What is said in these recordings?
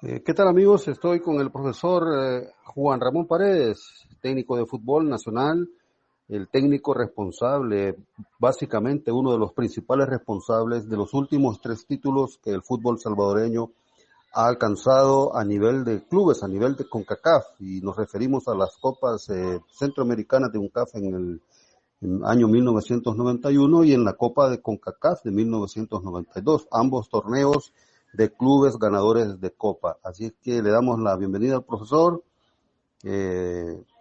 ¿Qué tal amigos? Estoy con el profesor Juan Ramón Paredes, técnico de fútbol nacional, el técnico responsable, básicamente uno de los principales responsables de los últimos 3 títulos que el fútbol salvadoreño ha alcanzado a nivel de clubes, a nivel de CONCACAF, y nos referimos a las copas centroamericanas de UNCAF en el año 1991 y en la Copa de CONCACAF de 1992, ambos torneos de clubes ganadores de Copa. Así es que le damos la bienvenida al profesor,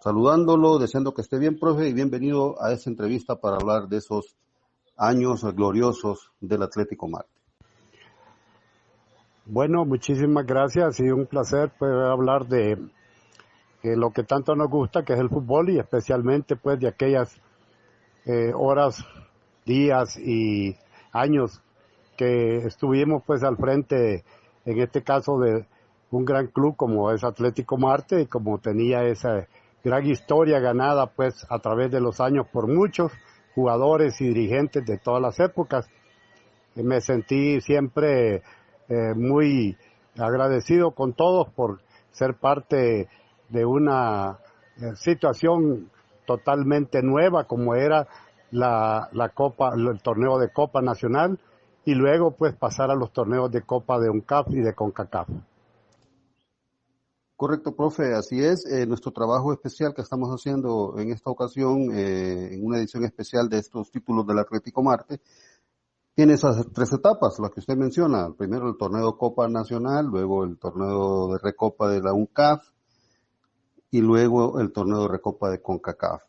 saludándolo, deseando que esté bien, profe, y bienvenido a esta entrevista para hablar de esos años gloriosos del Atlético Marte. Bueno, muchísimas gracias, ha sido un placer poder hablar de lo que tanto nos gusta, que es el fútbol, y especialmente pues de aquellas horas, días y años que estuvimos pues al frente, en este caso de un gran club como es Atlético Marte, y como tenía esa gran historia ganada pues a través de los años por muchos jugadores y dirigentes de todas las épocas. Me sentí siempre muy agradecido con todos por ser parte de una situación totalmente nueva como era la Copa, el torneo de Copa Nacional, y luego pues pasar a los torneos de Copa de UNCAF y de CONCACAF. Correcto, profe, así es. Nuestro trabajo especial que estamos haciendo en esta ocasión, en una edición especial de estos títulos del Atlético Marte, tiene esas 3 etapas, las que usted menciona. Primero el torneo Copa Nacional, luego el torneo de Recopa de la UNCAF y luego el torneo de Recopa de CONCACAF.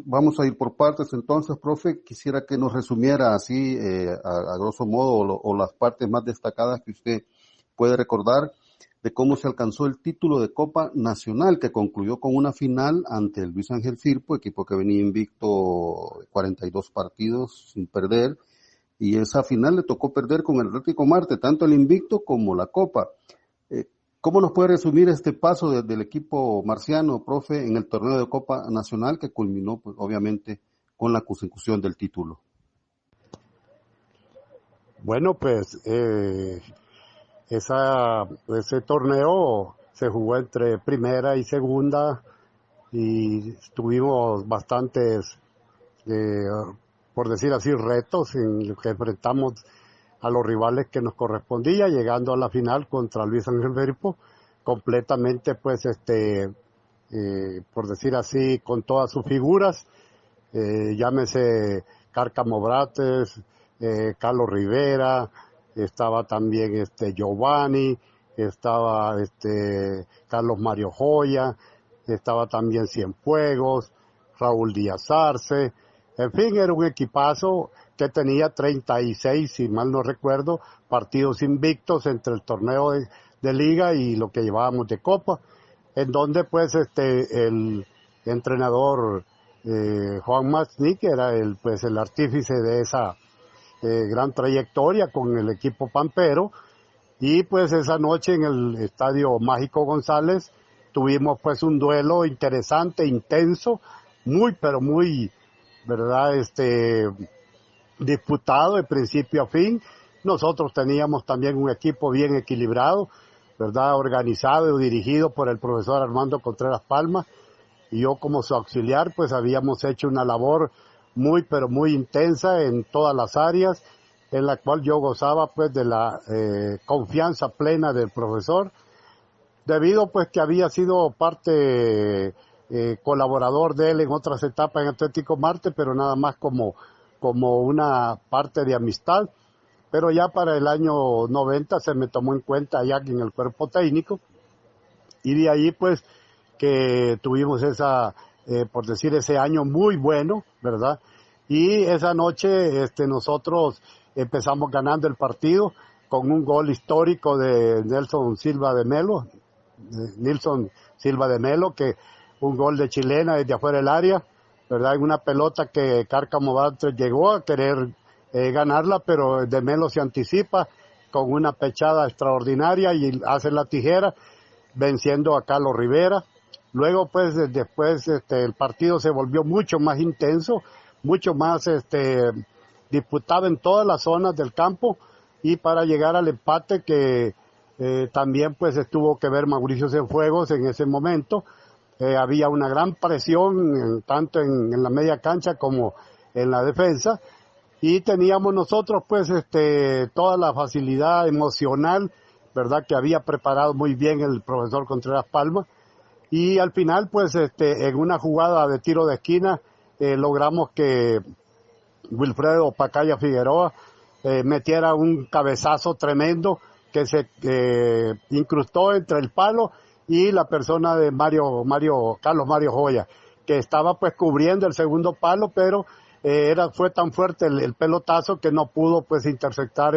Vamos a ir por partes entonces, profe. Quisiera que nos resumiera así, a grosso modo, o las partes más destacadas que usted puede recordar de cómo se alcanzó el título de Copa Nacional, que concluyó con una final ante el Luis Ángel Firpo, equipo que venía invicto 42 partidos sin perder, y esa final le tocó perder con el Atlético Marte, tanto el invicto como la Copa. ¿Cómo nos puede resumir este paso del equipo marciano, profe, en el torneo de Copa Nacional que culminó, pues, obviamente, con la consecución del título? Bueno, pues ese torneo se jugó entre primera y segunda y tuvimos bastantes, eh, por decir así, retos en los que enfrentamos a los rivales que nos correspondía, llegando a la final contra Luis Ángel Firpo, completamente pues por decir así, con todas sus figuras, llámese Cárcamo Brates, Carlos Rivera, estaba también Giovanni, estaba Carlos Mario Joya, estaba también Cienfuegos, Raúl Díaz Arce, en fin, era un equipazo que tenía 36, si mal no recuerdo, partidos invictos entre el torneo de liga y lo que llevábamos de copa, en donde pues el entrenador Juan Masnik era el artífice de esa gran trayectoria con el equipo pampero, y pues esa noche en el Estadio Mágico González tuvimos pues un duelo interesante, intenso, muy pero muy, ¿verdad? Disputado de principio a fin. Nosotros teníamos también un equipo bien equilibrado, ¿verdad? Organizado y dirigido por el profesor Armando Contreras Palma, y yo como su auxiliar pues habíamos hecho una labor muy pero muy intensa en todas las áreas, en la cual yo gozaba pues de la confianza plena del profesor, debido pues que había sido parte colaborador de él en otras etapas en Atlético Marte, pero nada más como una parte de amistad. Pero ya para el año 90 se me tomó en cuenta ya en el cuerpo técnico, y de ahí pues que tuvimos por decir, ese año muy bueno, ¿verdad? Y esa noche nosotros empezamos ganando el partido con un gol histórico de Nilson Silva de Melo, que un gol de chilena desde afuera del área, ¿verdad? En una pelota que Cárcamo Brates llegó a querer ganarla, pero de Melo se anticipa con una pechada extraordinaria y hace la tijera, venciendo a Carlos Rivera. Luego, pues, después el partido se volvió mucho más intenso, mucho más disputado en todas las zonas del campo, y para llegar al empate que También pues tuvo que ver Mauricio Cienfuegos en ese momento. Había una gran presión tanto en la media cancha como en la defensa, y teníamos nosotros pues toda la facilidad emocional, verdad, que había preparado muy bien el profesor Contreras Palma, y al final pues en una jugada de tiro de esquina logramos que Wilfredo Pacaya Figueroa metiera un cabezazo tremendo que se incrustó entre el palo y la persona de Carlos Mario Joya, que estaba pues cubriendo el segundo palo, pero fue tan fuerte el pelotazo que no pudo pues interceptar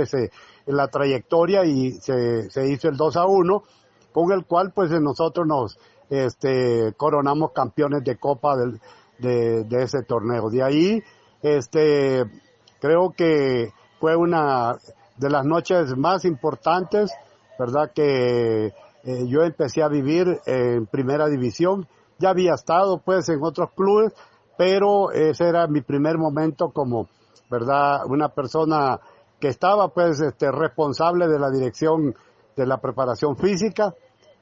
la trayectoria, y se hizo el 2-1, con el cual pues nosotros nos coronamos campeones de Copa de ese torneo. De ahí creo que fue una de las noches más importantes, verdad, que yo empecé a vivir en primera división. Ya había estado pues en otros clubes, pero ese era mi primer momento como, verdad, una persona que estaba pues responsable de la dirección de la preparación física,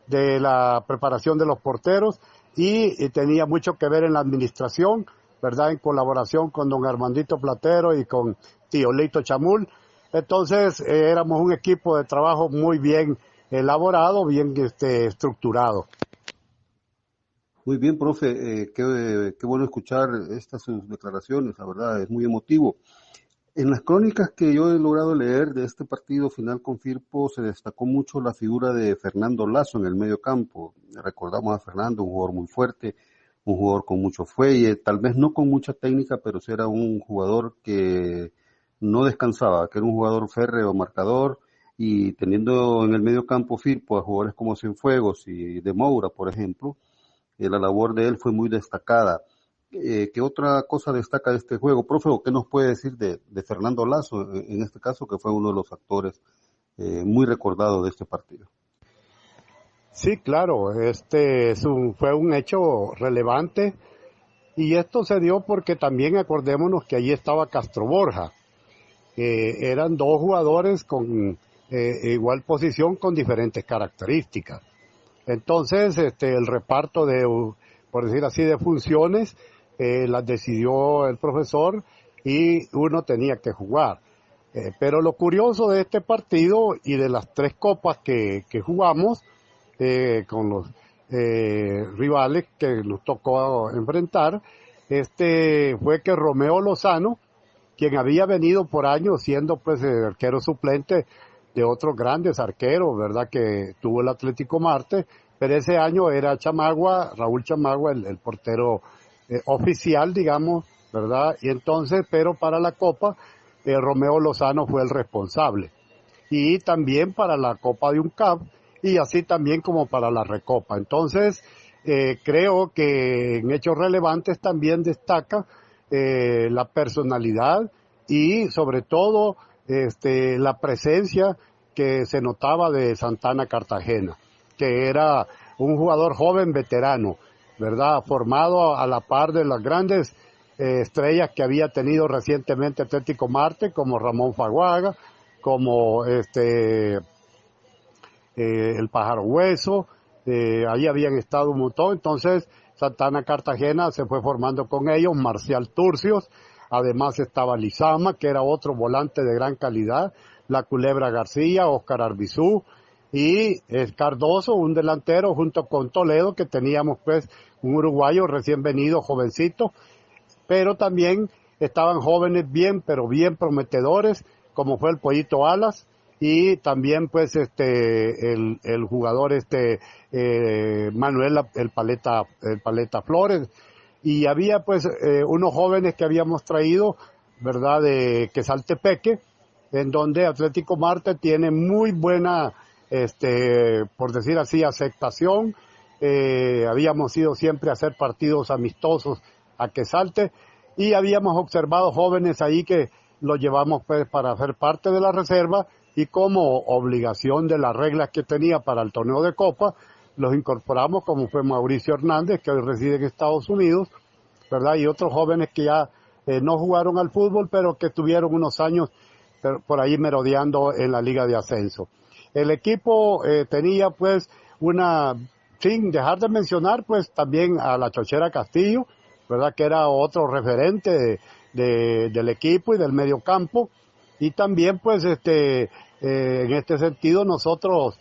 de la preparación de los porteros, y tenía mucho que ver en la administración, verdad, en colaboración con don Armandito Platero y con tío Leito Chamul. Entonces éramos un equipo de trabajo muy bien elaborado, bien estructurado. Muy bien, profe, qué bueno escuchar estas sus declaraciones, la verdad, es muy emotivo. En las crónicas que yo he logrado leer de este partido final con Firpo, se destacó mucho la figura de Fernando Lazo en el medio campo. Recordamos a Fernando, un jugador muy fuerte, un jugador con mucho fuelle, tal vez no con mucha técnica, pero sí era un jugador que no descansaba, que era un jugador férreo, marcador, y teniendo en el medio campo Firpo a jugadores como Cienfuegos y de Moura, por ejemplo, la labor de él fue muy destacada. ¿Qué otra cosa destaca de este juego? Profe, ¿qué nos puede decir de Fernando Lazo, en este caso, que fue uno de los actores muy recordados de este partido? Sí, claro, fue un hecho relevante, y esto se dio porque también acordémonos que allí estaba Castro Borja. Eran dos jugadores con igual posición con diferentes características. Entonces, el reparto por decir así, de funciones, las decidió el profesor, y uno tenía que jugar. Pero lo curioso de este partido y de las tres copas que jugamos con los rivales que nos tocó enfrentar, fue que Romeo Lozano, quien había venido por años siendo pues el arquero suplente de otros grandes arqueros, ¿verdad?, que tuvo el Atlético Marte, pero ese año era Raúl Chamagua, el portero oficial, digamos, ¿verdad? Y entonces, pero para la Copa, Romeo Lozano fue el responsable. Y también para la Copa de UNCAP, y así también como para la Recopa. Entonces, creo que en hechos relevantes también destaca la personalidad y sobre todo la presencia que se notaba de Santana Cartagena, que era un jugador joven veterano, ¿verdad?, formado a la par de las grandes estrellas que había tenido recientemente Atlético Marte, como Ramón Faguaga, como el Pájaro Hueso, ahí habían estado un montón. Entonces Santana Cartagena se fue formando con ellos, Marcial Turcios, además estaba Lizama, que era otro volante de gran calidad, la Culebra García, Óscar Arbizú, y Cardoso, un delantero, junto con Toledo, que teníamos pues un uruguayo recién venido, jovencito, pero también estaban jóvenes bien, pero bien prometedores, como fue el Pollito Alas, y también pues el jugador Manuel el Paleta Flores, y había pues unos jóvenes que habíamos traído, ¿verdad?, de Quesaltepeque, en donde Atlético Marte tiene muy buena, por decir así, aceptación. Habíamos ido siempre a hacer partidos amistosos a Quesalte, y habíamos observado jóvenes ahí que los llevamos pues para hacer parte de la reserva, y como obligación de las reglas que tenía para el torneo de Copa, los incorporamos, como fue Mauricio Hernández, que hoy reside en Estados Unidos, ¿verdad?, y otros jóvenes que ya no jugaron al fútbol, pero que tuvieron unos años por ahí merodeando en la Liga de Ascenso. el equipo tenía pues sin dejar de mencionar pues también a la Chochera Castillo, ¿verdad? Que era otro referente del equipo y del mediocampo. Y también pues en este sentido nosotros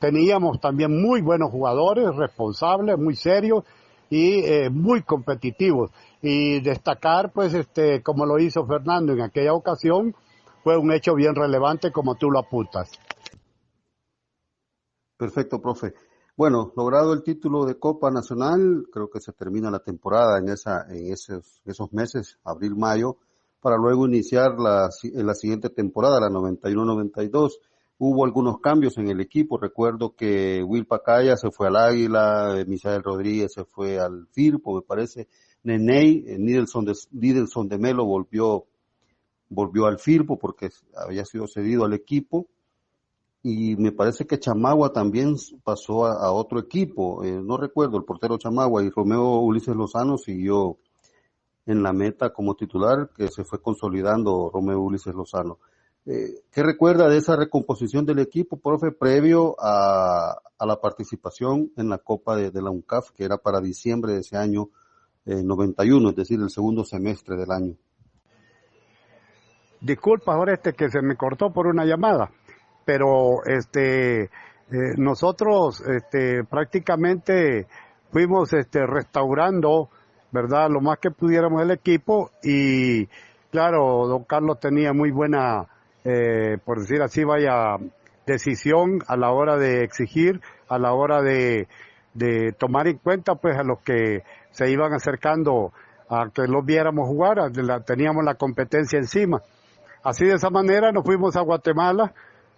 teníamos también muy buenos jugadores, responsables, muy serios y muy competitivos. Y destacar pues como lo hizo Fernando en aquella ocasión, fue un hecho bien relevante como tú lo apuntas. Perfecto, profe. Bueno, logrado el título de Copa Nacional, creo que se termina la temporada en esos meses, abril, mayo, para luego iniciar en la siguiente temporada, la 91-92. Hubo algunos cambios en el equipo. Recuerdo que Will Pacaya se fue al Águila, Misael Rodríguez se fue al Firpo, me parece. Neney, Nidelson de Melo volvió al Firpo porque había sido cedido al equipo. Y me parece que Chamagua también pasó a otro equipo, no recuerdo, el portero Chamagua, y Romeo Ulises Lozano siguió en la meta como titular, que se fue consolidando Romeo Ulises Lozano. ¿Qué recuerda de esa recomposición del equipo, profe, previo a la participación en la Copa de la UNCAF, que era para diciembre de ese año 91, es decir, el segundo semestre del año? Disculpa, ahora que se me cortó por una llamada, pero nosotros prácticamente fuimos restaurando, ¿verdad?, lo más que pudiéramos el equipo. Y claro, don Carlos tenía muy buena, por decir así, decisión a la hora de exigir, a la hora de tomar en cuenta pues a los que se iban acercando a que los viéramos jugar, teníamos la competencia encima. Así de esa manera nos fuimos a Guatemala,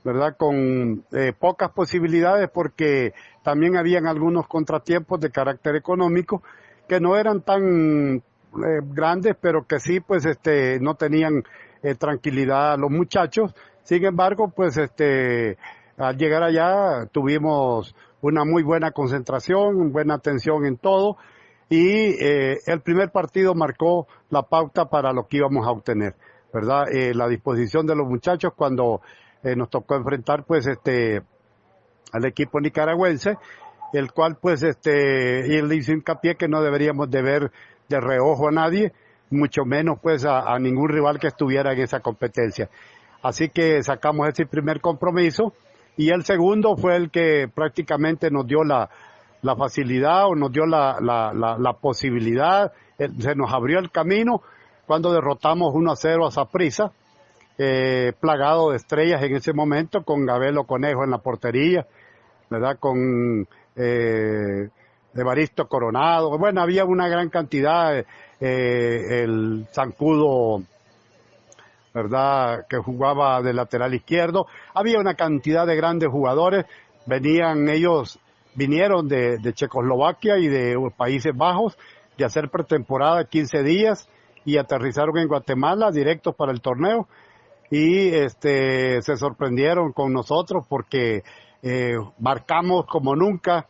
¿verdad? Con pocas posibilidades, porque también habían algunos contratiempos de carácter económico que no eran tan grandes, pero que sí pues no tenían tranquilidad los muchachos. Sin embargo, pues al llegar allá tuvimos una muy buena concentración, buena atención en todo, y el primer partido marcó la pauta para lo que íbamos a obtener, ¿verdad? La disposición de los muchachos cuando nos tocó enfrentar pues al equipo nicaragüense, el cual pues y él hizo hincapié que no deberíamos de ver de reojo a nadie, mucho menos pues a ningún rival que estuviera en esa competencia. Así que sacamos ese primer compromiso, y el segundo fue el que prácticamente nos dio la facilidad, o nos dio la posibilidad, se nos abrió el camino cuando derrotamos 1-0 a Saprissa, plagado de estrellas en ese momento, con Gabelo Conejo en la portería, ¿verdad? Con Evaristo Coronado. Bueno, había una gran cantidad, el Zancudo, ¿verdad?, que jugaba de lateral izquierdo. Había una cantidad de grandes jugadores. Vinieron de Checoslovaquia y de Países Bajos de hacer pretemporada 15 días y aterrizaron en Guatemala directos para el torneo. Y se sorprendieron con nosotros porque marcamos como nunca,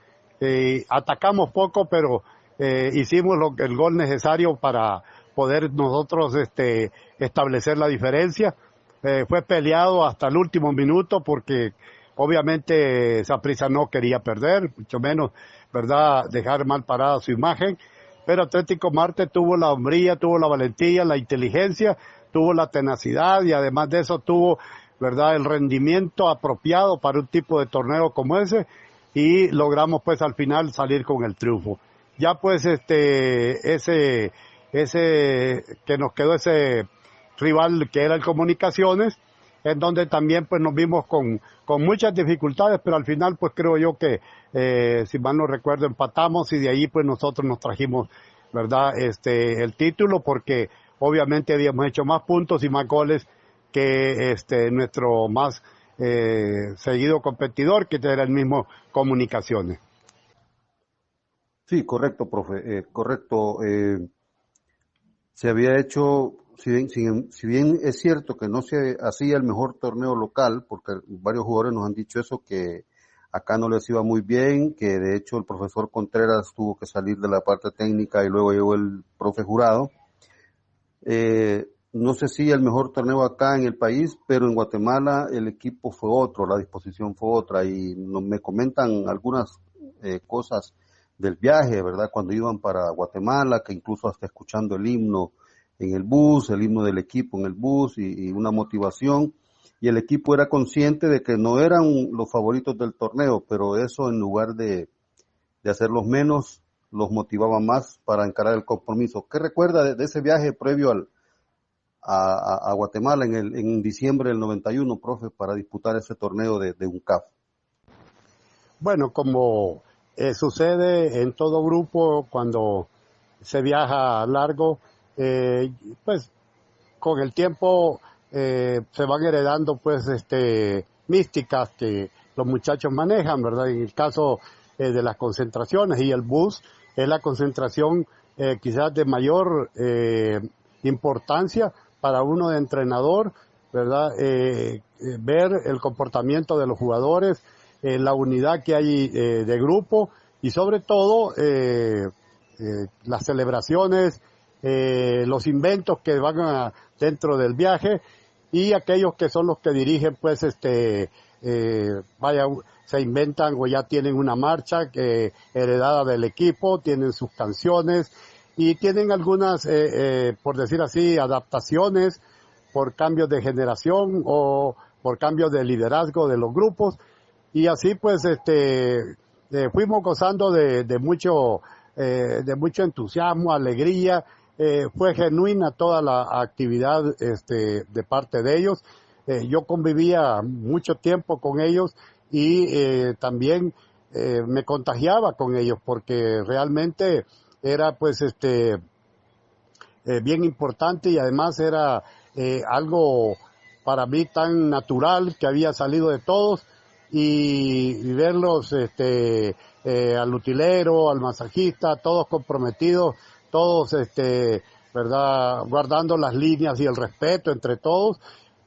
atacamos poco, pero hicimos el gol necesario para poder nosotros establecer la diferencia. Fue peleado hasta el último minuto porque obviamente Saprissa no quería perder, mucho menos, ¿verdad?, dejar mal parada su imagen. Pero Atlético Marte tuvo la hombría, tuvo la valentía, la inteligencia, tuvo la tenacidad, y además de eso tuvo, ¿verdad?, el rendimiento apropiado para un tipo de torneo como ese, y logramos pues al final salir con el triunfo. Ya pues ese que nos quedó, ese rival que era el Comunicaciones, en donde también pues nos vimos con muchas dificultades, pero al final pues creo yo que, si mal no recuerdo, empatamos, y de ahí pues nosotros nos trajimos, ¿verdad?, el título, porque obviamente habíamos hecho más puntos y más goles que nuestro más seguido competidor, que era el mismo Comunicaciones. Sí, correcto, profe, correcto. Se había hecho, si bien es cierto que no se hacía el mejor torneo local, porque varios jugadores nos han dicho eso, que acá no les iba muy bien, que de hecho el profesor Contreras tuvo que salir de la parte técnica y luego llegó el profe Jurado. no sé si el mejor torneo acá en el país, pero en Guatemala el equipo fue otro, la disposición fue otra y me comentan algunas cosas del viaje, ¿verdad? Cuando iban para Guatemala, que incluso hasta escuchando el himno en el bus, el himno del equipo en el bus y una motivación. Y el equipo era consciente de que no eran los favoritos del torneo, pero eso en lugar de hacerlos menos, los motivaba más para encarar el compromiso. ¿Qué recuerda de ese viaje previo a Guatemala en diciembre del 91, profe, para disputar ese torneo de UNCAF? Bueno, como sucede en todo grupo cuando se viaja largo, pues con el tiempo se van heredando pues místicas que los muchachos manejan, ¿verdad? En el caso de las concentraciones, y el bus es la concentración quizás de mayor importancia para uno de entrenador, ¿verdad? Ver el comportamiento de los jugadores, la unidad que hay de grupo y sobre todo las celebraciones, los inventos que van dentro del viaje y aquellos que son los que dirigen pues se inventan o ya tienen una marcha heredada del equipo, tienen sus canciones y tienen algunas, por decir así, adaptaciones por cambios de generación o por cambios de liderazgo de los grupos. Y así pues fuimos gozando de mucho entusiasmo, alegría. Fue genuina toda la actividad de parte de ellos. Yo convivía mucho tiempo con ellos y también me contagiaba con ellos porque realmente era pues bien importante y además era algo para mí tan natural que había salido de todos y verlos al utilero, al masajista, todos comprometidos, todos verdad, guardando las líneas y el respeto entre todos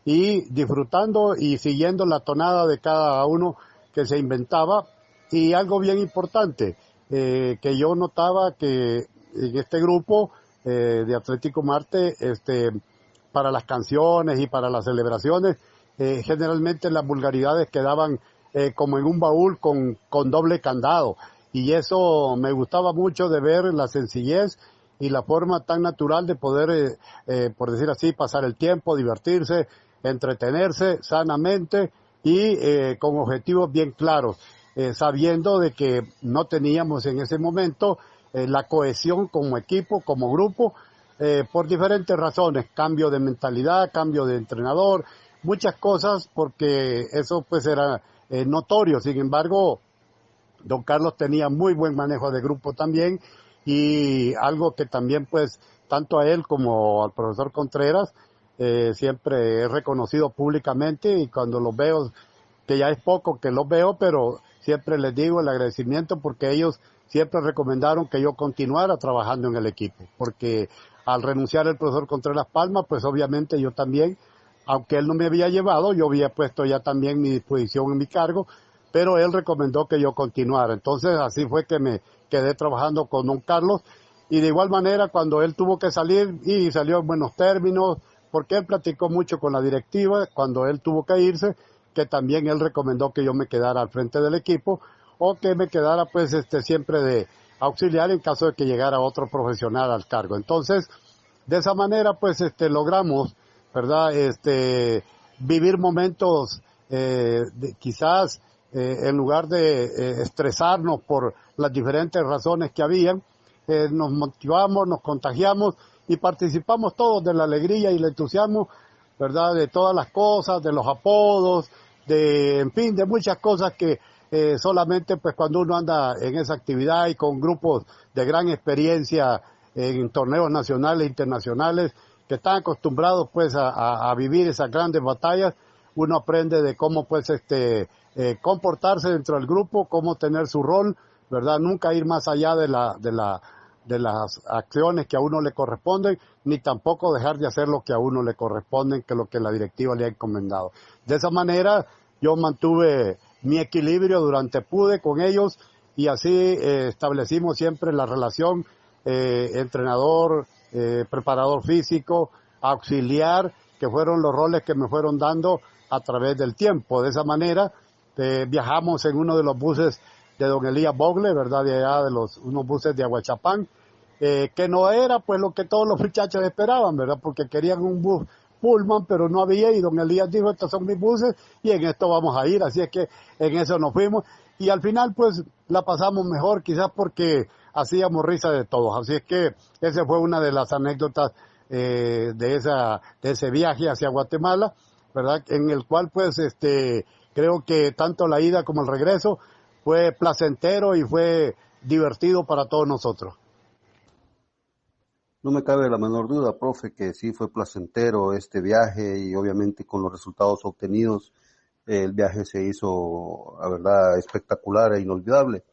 y disfrutando y siguiendo la tonada de cada uno que se inventaba. Y algo bien importante que yo notaba que en este grupo de Atlético Marte, para las canciones y para las celebraciones, generalmente las vulgaridades quedaban como en un baúl con doble candado. Y eso me gustaba mucho de ver la sencillez y la forma tan natural de poder, por decir así, pasar el tiempo, divertirse, entretenerse sanamente y con objetivos bien claros, sabiendo de que no teníamos en ese momento la cohesión como equipo, como grupo, por diferentes razones, cambio de mentalidad, cambio de entrenador, muchas cosas, porque eso pues era notorio. Sin embargo, don Carlos tenía muy buen manejo de grupo también y algo que también pues tanto a él como al profesor Contreras siempre he reconocido públicamente y cuando los veo, que ya es poco que los veo, pero siempre les digo el agradecimiento porque ellos siempre recomendaron que yo continuara trabajando en el equipo, porque al renunciar el profesor Contreras Palma, pues obviamente yo también, aunque él no me había llevado, yo había puesto ya también mi disposición en mi cargo, pero él recomendó que yo continuara. Entonces así fue que me quedé trabajando con don Carlos y de igual manera cuando él tuvo que salir y salió en buenos términos, porque él platicó mucho con la directiva, cuando él tuvo que irse, que también él recomendó que yo me quedara al frente del equipo o que me quedara pues siempre de auxiliar en caso de que llegara otro profesional al cargo. Entonces, de esa manera pues logramos, ¿verdad? Vivir momentos quizás en lugar de estresarnos por las diferentes razones que habían, nos motivamos, nos contagiamos y participamos todos de la alegría y el entusiasmo, ¿verdad? De todas las cosas, de los apodos, en fin, de muchas cosas que solamente pues cuando uno anda en esa actividad y con grupos de gran experiencia en torneos nacionales e internacionales que están acostumbrados pues a vivir esas grandes batallas, uno aprende de cómo pues comportarse dentro del grupo, cómo tener su rol, ¿verdad? Nunca ir más allá de las acciones que a uno le corresponden, ni tampoco dejar de hacer lo que a uno le corresponden, que es lo que la directiva le ha encomendado. De esa manera yo mantuve mi equilibrio durante PUDE con ellos y así establecimos siempre la relación entrenador, preparador físico, auxiliar, que fueron los roles que me fueron dando a través del tiempo. De esa manera viajamos en uno de los buses de don Elías Bogle, ¿verdad? De allá de unos buses de Aguachapán, que no era pues lo que todos los muchachos esperaban, ¿verdad? Porque querían un bus Pullman, pero no había, y don Elías dijo, estos son mis buses y en esto vamos a ir, así es que en eso nos fuimos, y al final pues la pasamos mejor, quizás porque hacíamos risa de todos, así es que esa fue una de las anécdotas de ese viaje hacia Guatemala, ¿verdad? En el cual pues creo que tanto la ida como el regreso fue placentero y fue divertido para todos nosotros. No me cabe la menor duda, profe, que sí fue placentero este viaje y obviamente con los resultados obtenidos el viaje se hizo, la verdad, espectacular e inolvidable.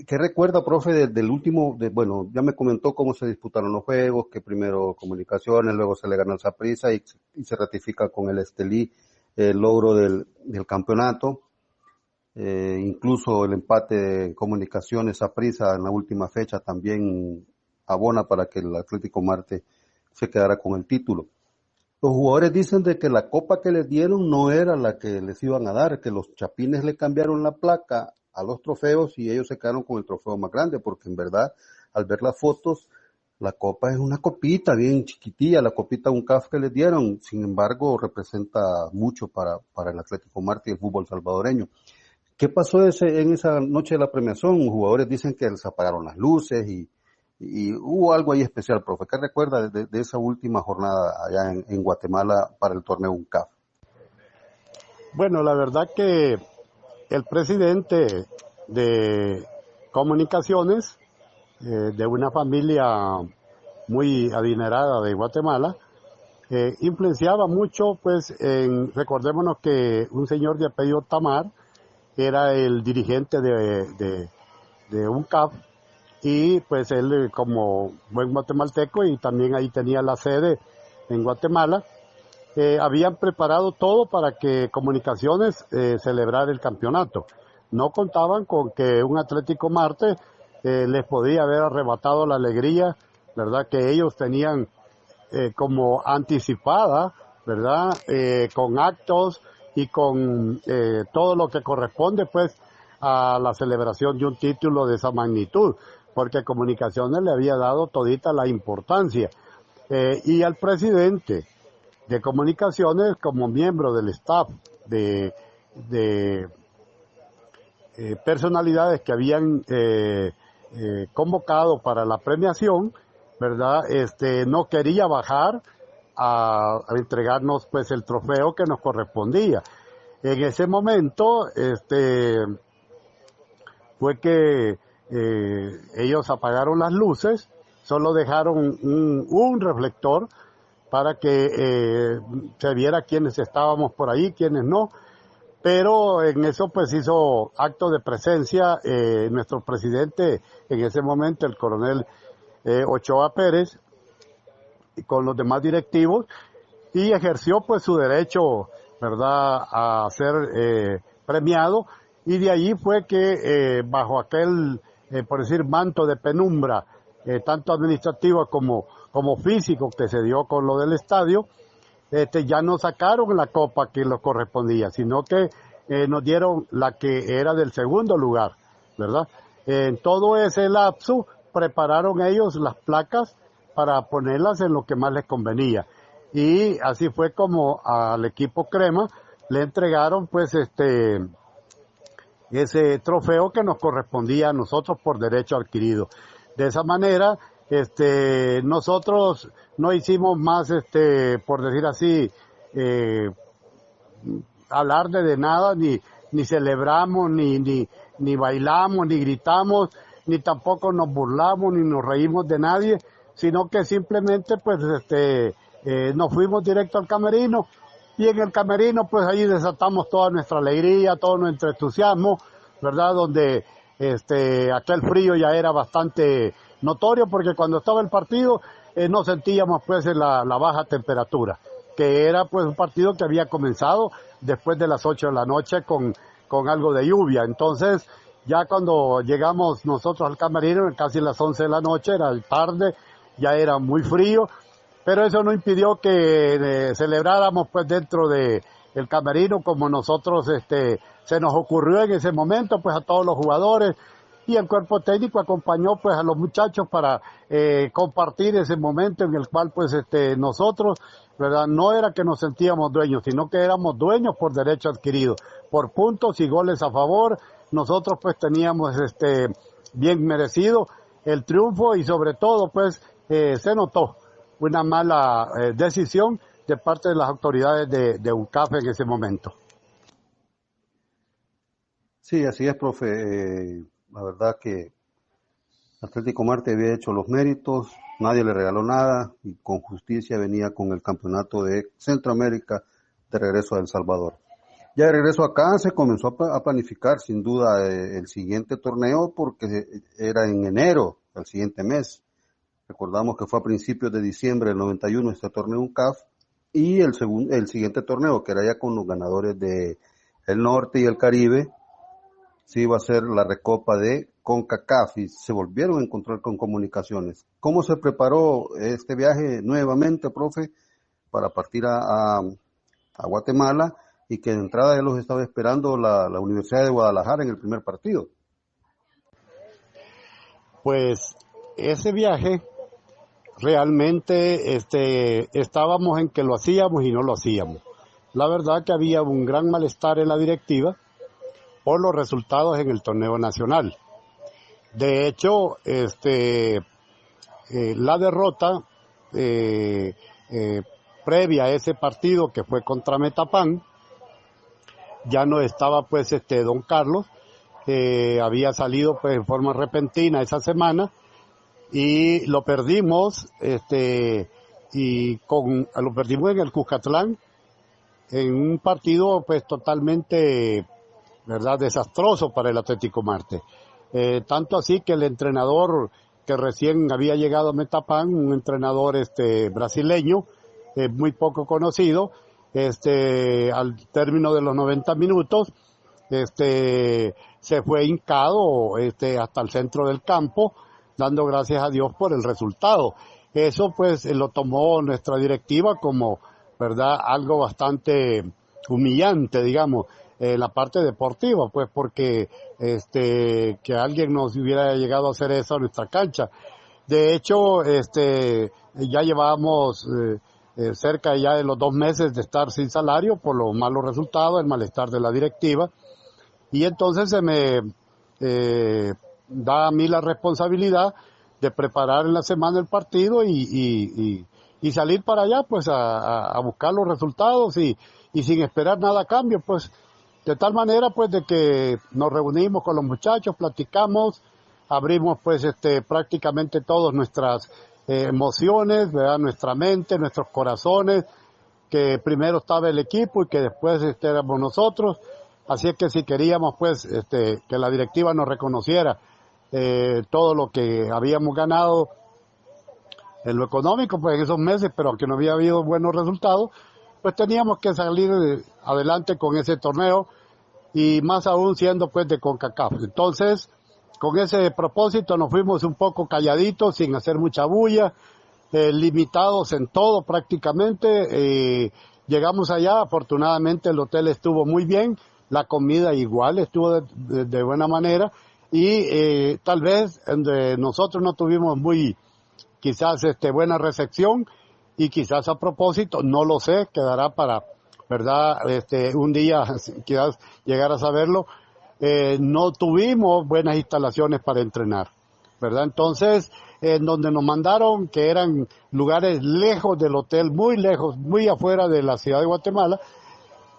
¿Qué recuerda, profe, del último, bueno, ya me comentó cómo se disputaron los juegos, que primero Comunicaciones, luego se le ganó al Saprissa y se ratifica con el Estelí el logro del campeonato, incluso el empate de Comunicaciones Saprissa en la última fecha también abona para que el Atlético Marte se quedara con el título. Los jugadores dicen de que la copa que les dieron no era la que les iban a dar, que los chapines le cambiaron la placa a los trofeos y ellos se quedaron con el trofeo más grande, porque en verdad, al ver las fotos, la copa es una copita bien chiquitilla, la copita UNCAF que les dieron, sin embargo, representa mucho para el Atlético Marte y el fútbol salvadoreño. ¿Qué pasó en esa noche de la premiación? Los jugadores dicen que les apagaron las luces y hubo algo ahí especial, profe. ¿Qué recuerda de esa última jornada allá en Guatemala para el torneo UNCAF? Bueno, la verdad que el presidente de Comunicaciones, de una familia muy adinerada de Guatemala, influenciaba mucho, pues, recordémonos que un señor de apellido Tamar era el dirigente de UNCAF, y pues él como buen guatemalteco y también ahí tenía la sede en Guatemala, habían preparado todo para que Comunicaciones celebrara el campeonato. No contaban con que un Atlético Marte les podía haber arrebatado la alegría, ¿verdad? Que ellos tenían como anticipada, ¿verdad? Con actos y con todo lo que corresponde pues a la celebración de un título de esa magnitud, porque Comunicaciones le había dado todita la importancia. Y al presidente de Comunicaciones, como miembro del staff de personalidades que habían convocado para la premiación, ¿verdad? No quería bajar a entregarnos pues el trofeo que nos correspondía. En ese momento, fue que ellos apagaron las luces, solo dejaron un reflector para que se viera quiénes estábamos por ahí, quiénes no, pero en eso pues hizo acto de presencia nuestro presidente en ese momento, el coronel Ochoa Pérez, con los demás directivos, y ejerció pues su derecho, ¿verdad?, a ser premiado, y de allí fue que bajo aquel por decir, manto de penumbra, tanto administrativo como físico que se dio con lo del estadio, ya no sacaron la copa que nos correspondía, sino que nos dieron la que era del segundo lugar, ¿verdad? En todo ese lapso prepararon ellos las placas para ponerlas en lo que más les convenía. Y así fue como al equipo Crema le entregaron pues ese trofeo que nos correspondía a nosotros por derecho adquirido. De esa manera, nosotros no hicimos más, por decir así, alarde de nada, ni celebramos, ni bailamos, ni gritamos, ni tampoco nos burlamos, ni nos reímos de nadie, sino que simplemente, pues, nos fuimos directo al camerino, y en el camerino pues ahí desatamos toda nuestra alegría, todo nuestro entusiasmo, ¿verdad? Donde aquel frío ya era bastante notorio, porque cuando estaba el partido no sentíamos pues la baja temperatura, que era pues un partido que había comenzado después de las 8 de la noche con algo de lluvia. Entonces ya cuando llegamos nosotros al camerino, casi las 11 de la noche, era tarde, ya era muy frío, pero eso no impidió que celebráramos pues dentro de el camerino como nosotros se nos ocurrió en ese momento, pues a todos los jugadores, y el cuerpo técnico acompañó pues a los muchachos para compartir ese momento en el cual pues nosotros, ¿verdad? No era que nos sentíamos dueños, sino que éramos dueños por derecho adquirido, por puntos y goles a favor. Nosotros pues teníamos bien merecido el triunfo y sobre todo pues se notó una mala decisión de parte de las autoridades de UNCAF en ese momento. Sí, así es, profe. La verdad que Atlético Marte había hecho los méritos, nadie le regaló nada y con justicia venía con el campeonato de Centroamérica de regreso a El Salvador. Ya de regreso acá se comenzó a planificar sin duda el siguiente torneo porque era en enero, el siguiente mes. Recordamos que fue a principios de diciembre del 91 este torneo UNCAF y el siguiente torneo que era ya con los ganadores de el Norte y el Caribe, sí iba a ser la recopa de CONCACAF y se volvieron a encontrar con comunicaciones. ¿Cómo se preparó este viaje nuevamente, profe, para partir a Guatemala y que de entrada ya los estaba esperando la Universidad de Guadalajara en el primer partido? Pues ese viaje realmente estábamos en que lo hacíamos y no lo hacíamos. La verdad que había un gran malestar en la directiva por los resultados en el torneo nacional. De hecho, la derrota previa a ese partido que fue contra Metapán, ya no estaba pues don Carlos, había salido pues en forma repentina esa semana y lo perdimos lo perdimos en el Cuscatlán en un partido pues totalmente, ¿verdad?, desastroso para el Atlético Marte. Tanto así que el entrenador que recién había llegado a Metapán, un entrenador brasileño, muy poco conocido, al término de los 90 minutos, se fue hincado hasta el centro del campo, dando gracias a Dios por el resultado. Eso pues lo tomó nuestra directiva como, ¿verdad?, algo bastante humillante, digamos, la parte deportiva, pues porque que alguien nos hubiera llegado a hacer eso a nuestra cancha. De hecho, ya llevábamos cerca ya de los 2 meses de estar sin salario por los malos resultados, el malestar de la directiva, y entonces se me da a mí la responsabilidad de preparar en la semana el partido y salir para allá pues a buscar los resultados y sin esperar nada a cambio, pues de tal manera pues de que nos reunimos con los muchachos, platicamos, abrimos pues prácticamente todas nuestras emociones, ¿verdad?, nuestra mente, nuestros corazones, que primero estaba el equipo y que después éramos nosotros. Así es que si queríamos pues que la directiva nos reconociera todo lo que habíamos ganado en lo económico pues en esos meses, pero aunque no había habido buenos resultados, pues teníamos que salir adelante con ese torneo y más aún siendo pues de CONCACAF. Entonces, con ese propósito nos fuimos un poco calladitos, sin hacer mucha bulla, limitados en todo prácticamente. Llegamos allá, afortunadamente el hotel estuvo muy bien, la comida igual estuvo de buena manera y tal vez nosotros no tuvimos quizás buena recepción y quizás a propósito, no lo sé, quedará para, ¿verdad?, un día quizás llegar a saberlo. No tuvimos buenas instalaciones para entrenar, ¿verdad? Entonces, en donde nos mandaron, que eran lugares lejos del hotel, muy lejos, muy afuera de la ciudad de Guatemala,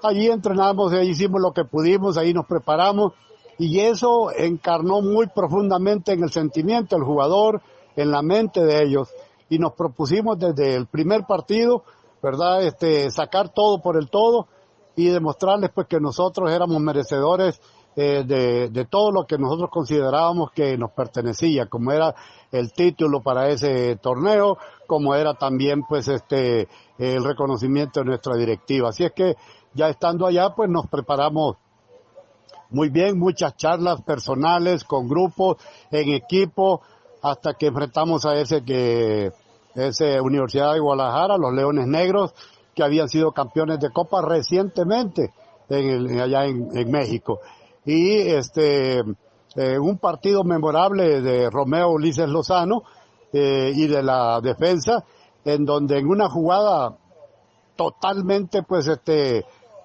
allí entrenamos, ahí hicimos lo que pudimos, ahí nos preparamos, y eso encarnó muy profundamente en el sentimiento del jugador, en la mente de ellos, y nos propusimos desde el primer partido, ¿verdad?, sacar todo por el todo, y demostrarles pues que nosotros éramos merecedores de todo lo que nosotros considerábamos que nos pertenecía, como era el título para ese torneo, como era también pues el reconocimiento de nuestra directiva. Así es que ya estando allá pues nos preparamos muy bien, muchas charlas personales con grupos, en equipo, hasta que enfrentamos a ese que es Universidad de Guadalajara, los Leones Negros, que habían sido campeones de Copa recientemente allá en México. Y un partido memorable de Romeo Ulises Lozano y de la defensa, en donde en una jugada totalmente pues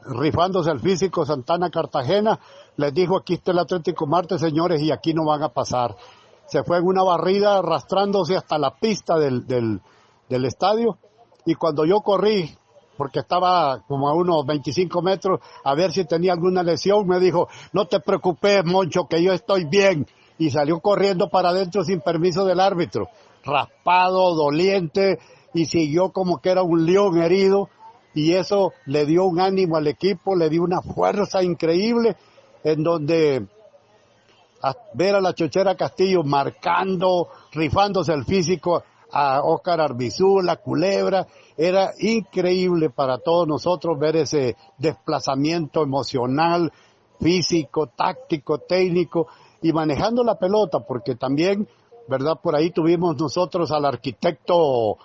rifándose el físico Santana Cartagena, les dijo: aquí está el Atlético Marte, señores, y aquí no van a pasar. Se fue en una barrida arrastrándose hasta la pista del estadio, y cuando yo corrí, porque estaba como a unos 25 metros, a ver si tenía alguna lesión, me dijo: no te preocupes, Moncho, que yo estoy bien, y salió corriendo para adentro sin permiso del árbitro, raspado, doliente, y siguió como que era un león herido, y eso le dio un ánimo al equipo, le dio una fuerza increíble, en donde ver a la Chochera Castillo marcando, rifándose el físico a Óscar Arbizú, la Culebra, era increíble para todos nosotros ver ese desplazamiento emocional, físico, táctico, técnico, y manejando la pelota, porque también, ¿verdad? Por ahí tuvimos nosotros al arquitecto,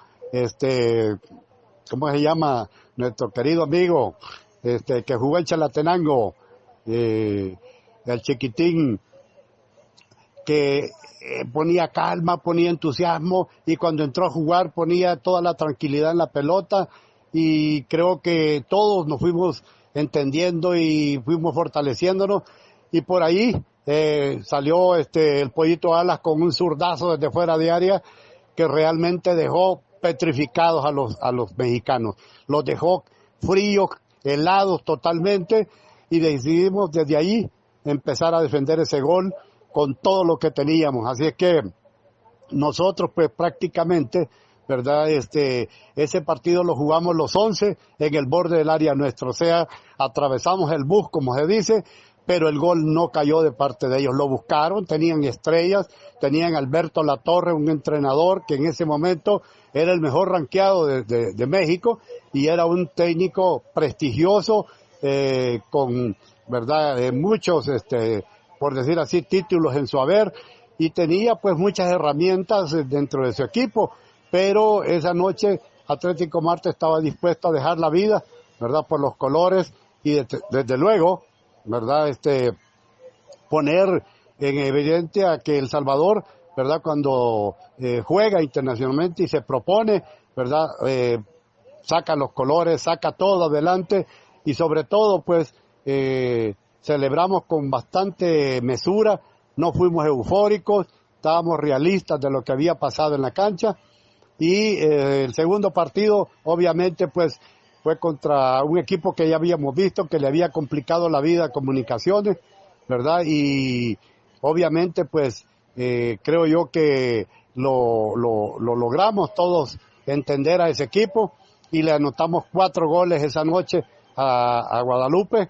¿cómo se llama? Nuestro querido amigo, que jugó en Chalatenango, el chiquitín, que ponía calma, ponía entusiasmo, y cuando entró a jugar ponía toda la tranquilidad en la pelota, y creo que todos nos fuimos entendiendo y fuimos fortaleciéndonos, y por ahí salió el Pollito Alas con un zurdazo desde fuera de área que realmente dejó petrificados a los mexicanos, los dejó fríos, helados totalmente, y decidimos desde ahí empezar a defender ese gol con todo lo que teníamos. Así es que nosotros pues prácticamente, ¿verdad? Ese partido lo jugamos los 11 en el borde del área nuestro, o sea, atravesamos el bus, como se dice, pero el gol no cayó de parte de ellos. Lo buscaron, tenían estrellas, tenían a Alberto Latorre, un entrenador que en ese momento era el mejor rankeado de México, y era un técnico prestigioso, con, ¿verdad?, muchos, por decir así, títulos en su haber, y tenía pues muchas herramientas dentro de su equipo, pero esa noche Atlético Marte estaba dispuesto a dejar la vida, ¿verdad?, por los colores, y desde luego, ¿verdad?, poner en evidencia que El Salvador, ¿verdad?, cuando juega internacionalmente y se propone, ¿verdad?, saca los colores, saca todo adelante, y sobre todo pues celebramos con bastante mesura, no fuimos eufóricos, estábamos realistas de lo que había pasado en la cancha, y el segundo partido obviamente pues fue contra un equipo que ya habíamos visto, que le había complicado la vida a Comunicaciones, ¿verdad? Y obviamente pues creo yo que lo logramos todos entender a ese equipo, y le anotamos 4 goles esa noche a Guadalupe.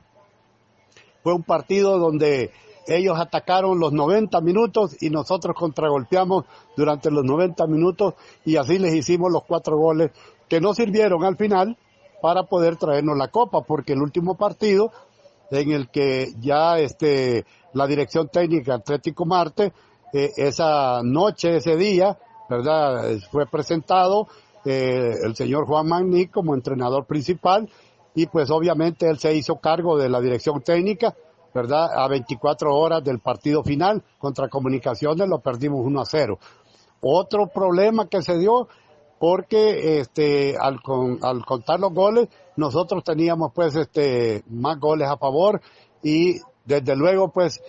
Fue un partido donde ellos atacaron los 90 minutos y nosotros contragolpeamos durante los 90 minutos, y así les hicimos los 4 goles que no sirvieron al final para poder traernos la copa, porque el último partido en el que ya la dirección técnica Atlético Marte, esa noche, ese día, ¿verdad?, fue presentado el señor Juan Magní como entrenador principal, y pues obviamente él se hizo cargo de la dirección técnica, ¿verdad? A 24 horas del partido final contra Comunicaciones lo perdimos 1-0. Otro problema que se dio, porque al contar los goles, nosotros teníamos pues más goles a favor, y desde luego pues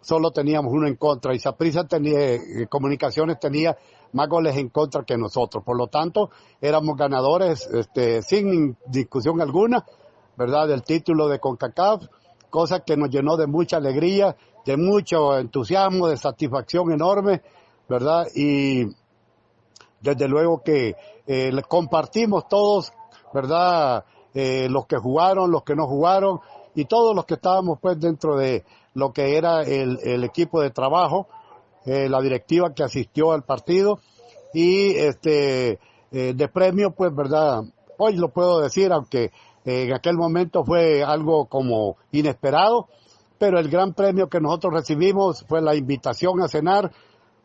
solo teníamos 1 en contra, y Saprissa Comunicaciones tenía más goles en contra que nosotros. Por lo tanto, éramos ganadores sin discusión alguna, ¿verdad?, del título de CONCACAF, cosa que nos llenó de mucha alegría, de mucho entusiasmo, de satisfacción enorme, ¿verdad? Y desde luego que compartimos todos, ¿verdad?, los que jugaron, los que no jugaron, y todos los que estábamos pues dentro de lo que era el equipo de trabajo, la directiva que asistió al partido, y de premio pues, ¿verdad?, hoy lo puedo decir, aunque en aquel momento fue algo como inesperado, pero el gran premio que nosotros recibimos fue la invitación a cenar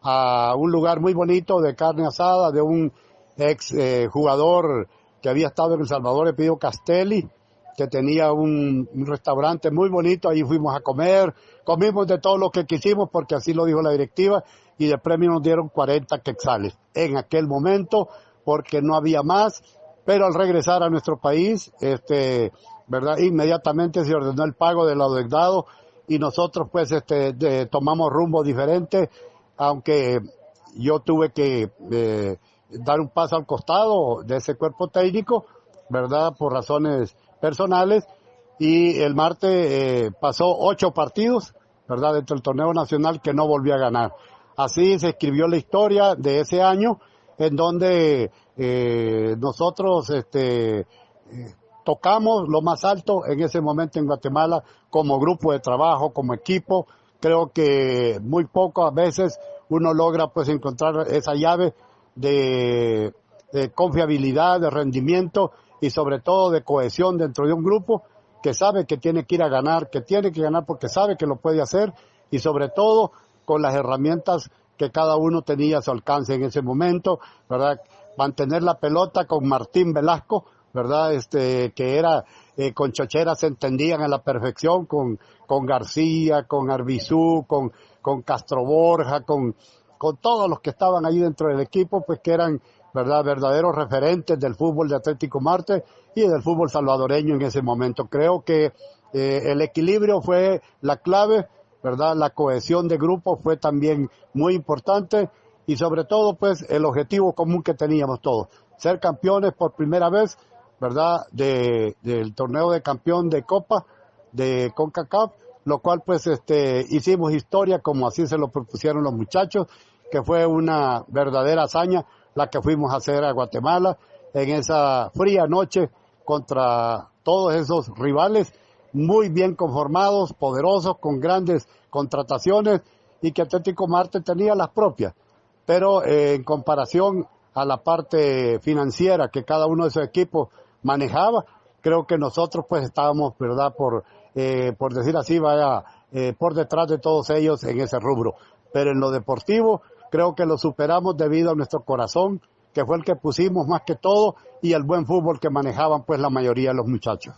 a un lugar muy bonito de carne asada de un ex jugador que había estado en El Salvador, Epidio Castelli, que tenía un restaurante muy bonito. Ahí fuimos a comer, comimos de todo lo que quisimos porque así lo dijo la directiva, y de premio nos dieron 40 quetzales en aquel momento porque no había más. Pero al regresar a nuestro país, ¿verdad? Inmediatamente se ordenó el pago de lo adeudado y nosotros pues tomamos rumbo diferente, aunque yo tuve que dar un paso al costado de ese cuerpo técnico, ¿verdad? Por razones personales, y el martes pasó 8 partidos, ¿verdad? Dentro del torneo nacional que no volvió a ganar. Así se escribió la historia de ese año, en donde nosotros tocamos lo más alto en ese momento en Guatemala como grupo de trabajo, como equipo. Creo que muy poco a veces uno logra pues encontrar esa llave de confiabilidad, de rendimiento y sobre todo de cohesión dentro de un grupo que sabe que tiene que ir a ganar, que tiene que ganar porque sabe que lo puede hacer, y sobre todo con las herramientas que cada uno tenía a su alcance en ese momento, ¿verdad? Mantener la pelota con Martín Velasco, ¿verdad? Que era, con Chochera se entendían a la perfección, con García, con Arbizú, con Castro Borja, con todos los que estaban ahí dentro del equipo, pues que eran, ¿verdad?, verdaderos referentes del fútbol de Atlético Marte y del fútbol salvadoreño en ese momento. Creo que el equilibrio fue la clave, ¿verdad? La cohesión de grupo fue también muy importante, y sobre todo pues el objetivo común que teníamos todos, ser campeones por primera vez, ¿verdad? Del torneo de campeón de Copa de CONCACAF, lo cual pues hicimos historia como así se lo propusieron los muchachos, que fue una verdadera hazaña la que fuimos a hacer a Guatemala en esa fría noche contra todos esos rivales muy bien conformados, poderosos, con grandes contrataciones, y que Atlético Marte tenía las propias. Pero en comparación a la parte financiera que cada uno de esos equipos manejaba, creo que nosotros pues estábamos, ¿verdad?, por decir así, por detrás de todos ellos en ese rubro. Pero en lo deportivo creo que lo superamos debido a nuestro corazón, que fue el que pusimos más que todo, y el buen fútbol que manejaban pues la mayoría de los muchachos.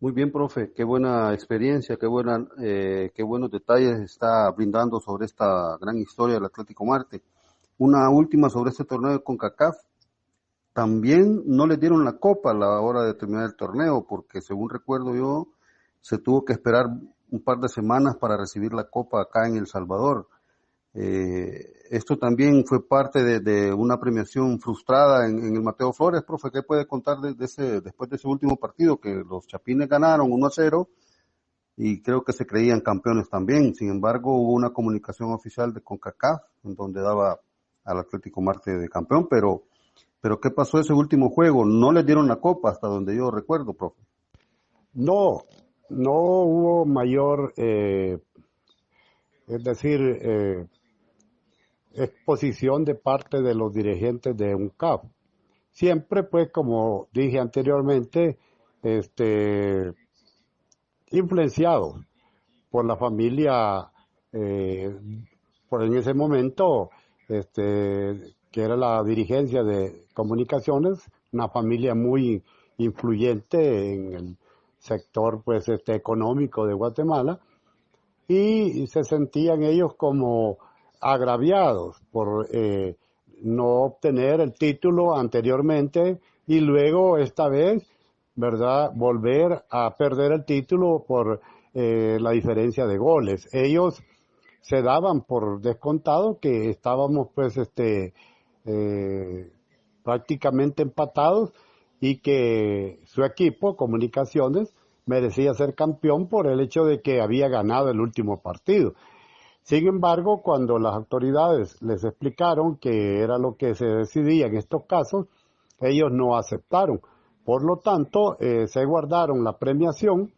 Muy bien, profe, qué buena experiencia, qué buenos detalles está brindando sobre esta gran historia del Atlético Marte. Una última sobre este torneo de CONCACAF. También no les dieron la copa a la hora de terminar el torneo, porque según recuerdo yo, se tuvo que esperar un par de semanas para recibir la copa acá en El Salvador. Esto también fue parte de una premiación frustrada en el Mateo Flores. Profe, ¿qué puede contar después de ese último partido? Que los Chapines ganaron 1-0 y creo que se creían campeones también. Sin embargo, hubo una comunicación oficial de CONCACAF en donde daba al Atlético Marte de campeón, pero ¿qué pasó ese último juego? No les dieron la copa hasta donde yo recuerdo, profe. No hubo mayor, exposición de parte de los dirigentes de UNCAF. Siempre, pues, como dije anteriormente, influenciados por la familia, por en ese momento, que era la dirigencia de comunicaciones, una familia muy influyente en el sector, pues, económico de Guatemala, y se sentían ellos como agraviados por no obtener el título anteriormente y luego esta vez, ¿verdad?, volver a perder el título por la diferencia de goles. Ellos se daban por descontado que estábamos pues prácticamente empatados y que su equipo, Comunicaciones, merecía ser campeón por el hecho de que había ganado el último partido. Sin embargo, cuando las autoridades les explicaron que era lo que se decidía en estos casos, ellos no aceptaron. Por lo tanto, se guardaron la premiación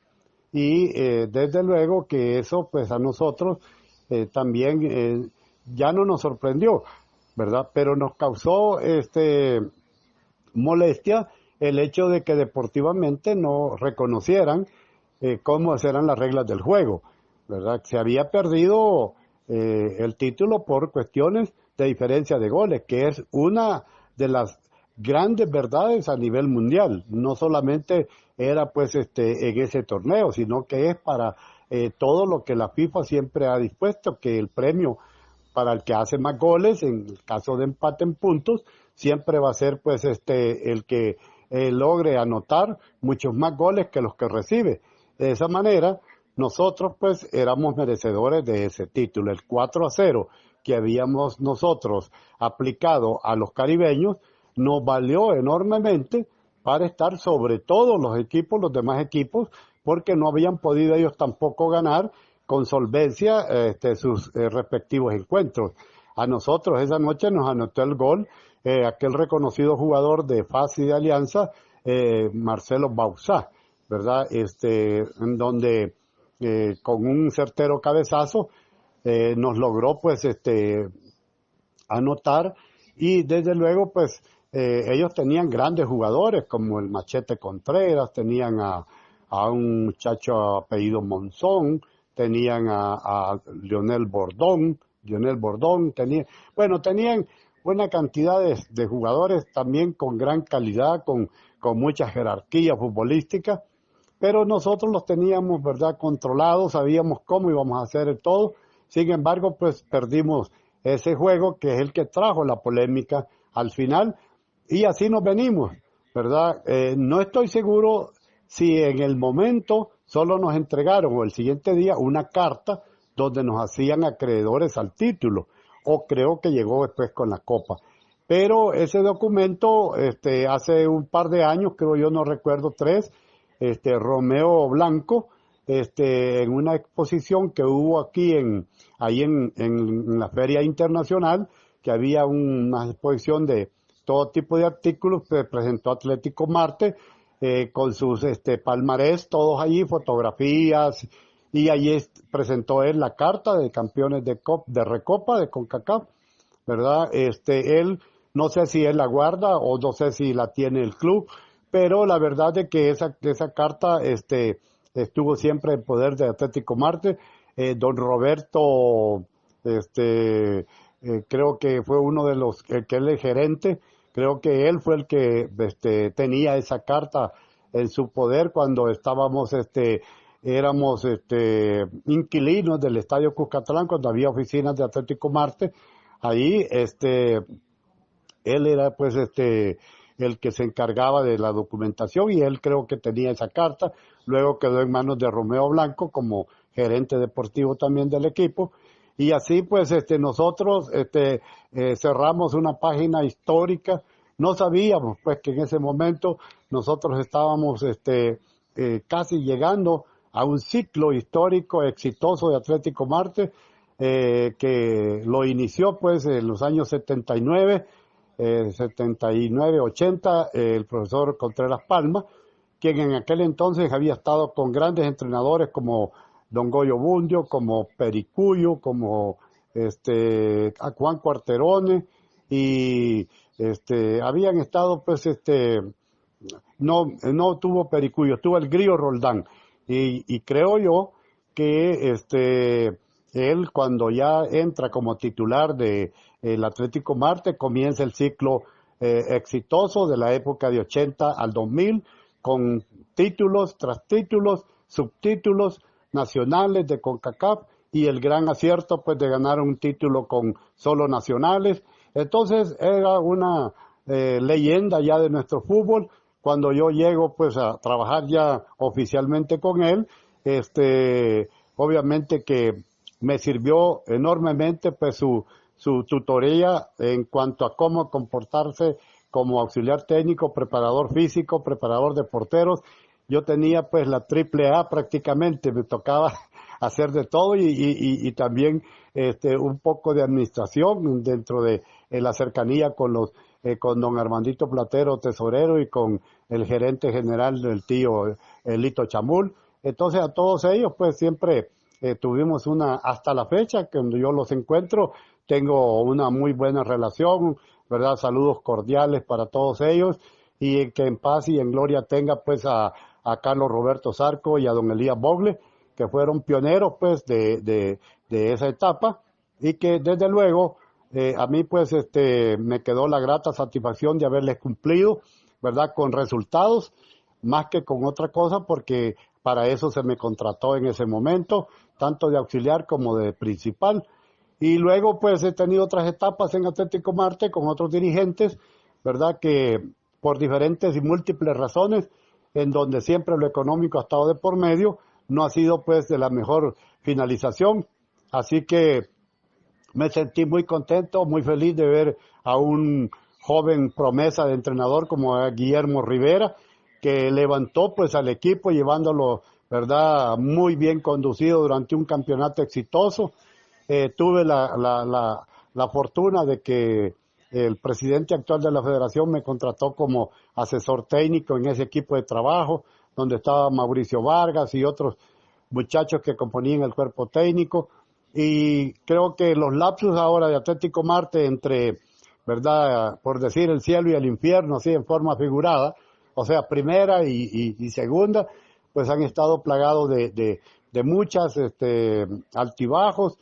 y desde luego que eso pues a nosotros también ya no nos sorprendió, ¿verdad? Pero nos causó molestia el hecho de que deportivamente no reconocieran cómo eran las reglas del juego, ¿verdad? Se había perdido el título por cuestiones de diferencia de goles, que es una de las grandes verdades a nivel mundial. No solamente era pues en ese torneo, sino que es para todo lo que la FIFA siempre ha dispuesto, que el premio para el que hace más goles, en el caso de empate en puntos, siempre va a ser pues el que logre anotar muchos más goles que los que recibe. De esa manera, nosotros pues éramos merecedores de ese título. El 4-0 que habíamos nosotros aplicado a los caribeños nos valió enormemente para estar sobre todos los equipos, los demás equipos, porque no habían podido ellos tampoco ganar con solvencia sus respectivos encuentros. A nosotros esa noche nos anotó el gol aquel reconocido jugador de FAS y de Alianza, Marcelo Bauzá, ¿verdad? En donde con un certero cabezazo nos logró pues anotar, y desde luego pues ellos tenían grandes jugadores como el Machete Contreras, tenían a un muchacho apellido Monzón, tenían a Lionel Bordón, tenían buena cantidad de jugadores también con gran calidad, con mucha jerarquía futbolística, pero nosotros los teníamos, ¿verdad?, controlados, sabíamos cómo íbamos a hacer el todo. Sin embargo, pues perdimos ese juego, que es el que trajo la polémica al final, y así nos venimos, ¿verdad? No estoy seguro si en el momento solo nos entregaron, o el siguiente día, una carta donde nos hacían acreedores al título, o creo que llegó después con la copa. Pero ese documento, hace un par de años, creo yo, no recuerdo, 3, Romeo Blanco, en una exposición que hubo aquí ahí en la Feria Internacional, que había una exposición de todo tipo de artículos, que presentó Atlético Marte, con sus palmarés, todos allí, fotografías, y allí presentó él la carta de campeones de Recopa, de CONCACAF, ¿verdad? Él, no sé si él la guarda o no sé si la tiene el club, pero la verdad es que esa carta estuvo siempre en poder de Atlético Marte. Don Roberto, creo que fue uno de los que él es gerente, creo que él fue el que tenía esa carta en su poder cuando éramos inquilinos del Estadio Cuscatlán, cuando había oficinas de Atlético Marte. Ahí él era pues el que se encargaba de la documentación, y él creo que tenía esa carta. Luego quedó en manos de Romeo Blanco como gerente deportivo también del equipo, y así pues nosotros cerramos una página histórica. No sabíamos pues que en ese momento nosotros estábamos casi llegando a un ciclo histórico exitoso de Atlético Marte, que lo inició pues en los años 79, 80, el profesor Contreras Palma, quien en aquel entonces había estado con grandes entrenadores como Don Goyo Bundio, como Pericuyo, como a Juan Cuarterone, y habían estado pues no tuvo Pericuyo, tuvo el Grillo Roldán, y creo yo que él, cuando ya entra como titular de el Atlético Marte, comienza el ciclo exitoso de la época de 80 al 2000, con títulos tras títulos, subtítulos nacionales de CONCACAF, y el gran acierto pues de ganar un título con solo nacionales. Entonces era una leyenda ya de nuestro fútbol. Cuando yo llego pues a trabajar ya oficialmente con él, obviamente que me sirvió enormemente pues su tutoría en cuanto a cómo comportarse como auxiliar técnico, preparador físico, preparador de porteros. Yo tenía pues la triple A prácticamente, me tocaba hacer de todo, y también un poco de administración dentro de la cercanía con don Armandito Platero, tesorero, y con el gerente general del tío Lito Chamul. Entonces a todos ellos pues siempre tuvimos hasta la fecha, cuando yo los encuentro, tengo una muy buena relación, ¿verdad? Saludos cordiales para todos ellos, y que en paz y en gloria tenga pues a Carlos Roberto Zarco y a don Elías Bogle, que fueron pioneros pues de esa etapa, y que desde luego a mí pues me quedó la grata satisfacción de haberles cumplido, ¿verdad? Con resultados, más que con otra cosa, porque para eso se me contrató en ese momento, tanto de auxiliar como de principal. Y luego pues he tenido otras etapas en Atlético Marte con otros dirigentes, ¿verdad? Que por diferentes y múltiples razones, en donde siempre lo económico ha estado de por medio, no ha sido pues de la mejor finalización. Así que me sentí muy contento, muy feliz de ver a un joven promesa de entrenador como Guillermo Rivera, que levantó pues al equipo llevándolo, ¿verdad?, muy bien conducido durante un campeonato exitoso. Tuve la fortuna de que el presidente actual de la federación me contrató como asesor técnico en ese equipo de trabajo, donde estaba Mauricio Vargas y otros muchachos que componían el cuerpo técnico. Y creo que los lapsus ahora de Atlético Marte entre, ¿verdad?, por decir el cielo y el infierno, así en forma figurada, o sea, primera y segunda, pues han estado plagados de muchas altibajos,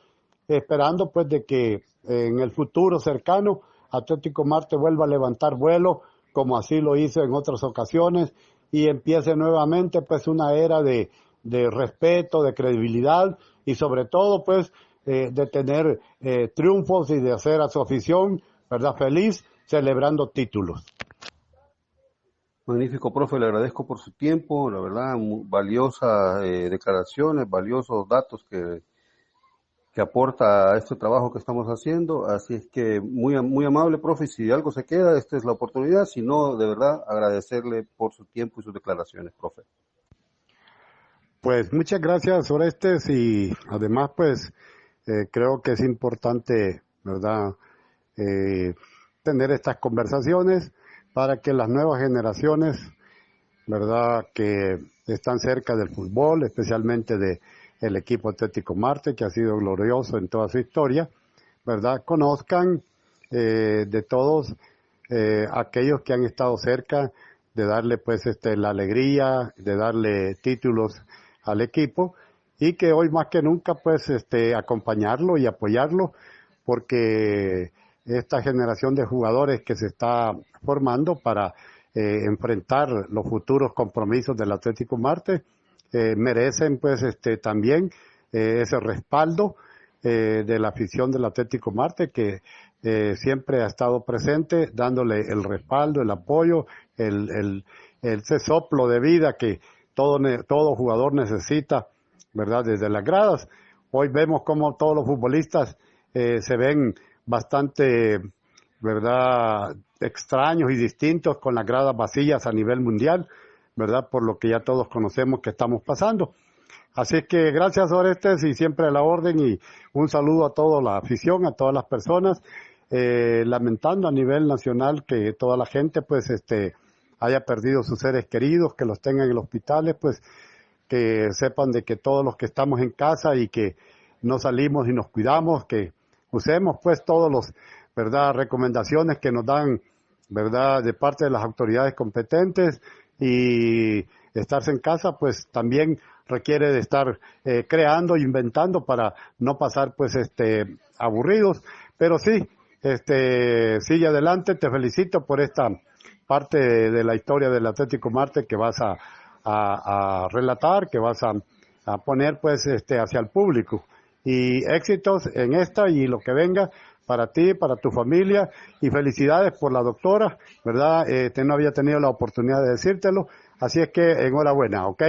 esperando pues de que en el futuro cercano Atlético Marte vuelva a levantar vuelo, como así lo hizo en otras ocasiones, y empiece nuevamente pues una era de respeto, de credibilidad y sobre todo pues de tener triunfos y de hacer a su afición, ¿verdad?, feliz celebrando títulos. Magnífico, profe, le agradezco por su tiempo, la verdad, valiosas declaraciones, valiosos datos que aporta a este trabajo que estamos haciendo, así es que muy amable, profe, y si algo se queda, esta es la oportunidad, si no, de verdad, agradecerle por su tiempo y sus declaraciones, profe. Pues muchas gracias, Orestes, y además pues creo que es importante, ¿verdad?, eh, tener estas conversaciones para que las nuevas generaciones, ¿verdad?, que están cerca del fútbol, especialmente de el equipo Atlético Marte, que ha sido glorioso en toda su historia, ¿verdad?, conozcan de todos aquellos que han estado cerca de darle pues la alegría, de darle títulos al equipo, y que hoy más que nunca pues acompañarlo y apoyarlo, porque esta generación de jugadores que se está formando para enfrentar los futuros compromisos del Atlético Marte merecen pues también ese respaldo de la afición del Atlético Marte, que siempre ha estado presente dándole el respaldo, el apoyo, ese soplo de vida que todo jugador necesita, ¿verdad?, desde las gradas. Hoy vemos como todos los futbolistas se ven bastante, ¿verdad?, extraños y distintos con las gradas vacías a nivel mundial, ¿verdad?, por lo que ya todos conocemos que estamos pasando. Así que gracias, Orestes, y siempre a la orden, y un saludo a toda la afición, a todas las personas, lamentando a nivel nacional que toda la gente pues haya perdido sus seres queridos, que los tengan en los hospitales, pues que sepan de que todos los que estamos en casa y que no salimos y nos cuidamos, que usemos pues todos los, ¿verdad?, recomendaciones que nos dan, ¿verdad?, de parte de las autoridades competentes, y estarse en casa pues también requiere de estar creando, inventando para no pasar pues aburridos, pero sí, sigue adelante, te felicito por esta parte de la historia del Atlético Marte que vas a relatar, que vas a poner pues hacia el público, y éxitos en esta y lo que venga para ti, para tu familia, y felicidades por la doctora, ¿verdad? No había tenido la oportunidad de decírtelo, así es que enhorabuena, ¿ok?